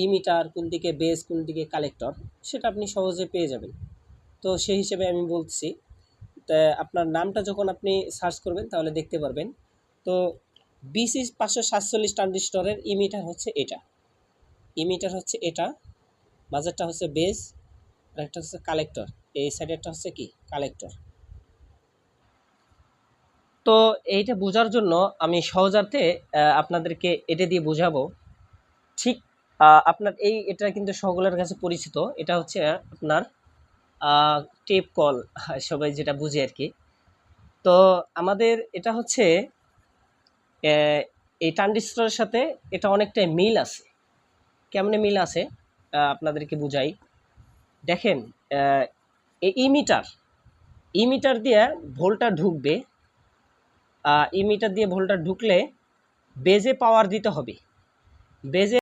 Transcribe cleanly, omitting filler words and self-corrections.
Emitter, কোন দিকে base, কোন দিকে কালেক্টর, সেটা আপনি সহজে পেয়ে যাবেন। তো সেই হিসেবে আমি বলছি, তা আপনার নামটা যখন আপনি সার্চ করবেন তাহলে দেখতে পারবেন। তো BC 547 ট্রানজিস্টরের ইমিটার হচ্ছে এটা, ইমিটার হচ্ছে এটা, মাঝেরটা হচ্ছে বেস, আর একটা হচ্ছে কালেক্টর, এই সাইডেরটা হচ্ছে কি কালেক্টর। তো এইটা বোঝার জন্য আমি সহজার্থে আপনাদেরকে এটা দিয়ে বোঝাবো। ঠিক আপনার এটা কিন্তু সকলের কাছে পরিচিত, এটা হচ্ছে আপনার টেপ কল, সবাই যেটা বুঝে আর কি। তো আমাদের এটা হচ্ছে এই ট্রানজিস্টরের সাথে এটা অনেকটাই মিল আছে। কেমনে মিল আছে আপনাদেরকে বুঝাই। দেখেন, এই ইমিটার, ইমিটার দিয়ে ভোল্টটা ঢুকবে, ইমিটার দিয়ে ভোল্টটা ঢুকলে বেজে পাওয়ার দিতে হবে, বেজে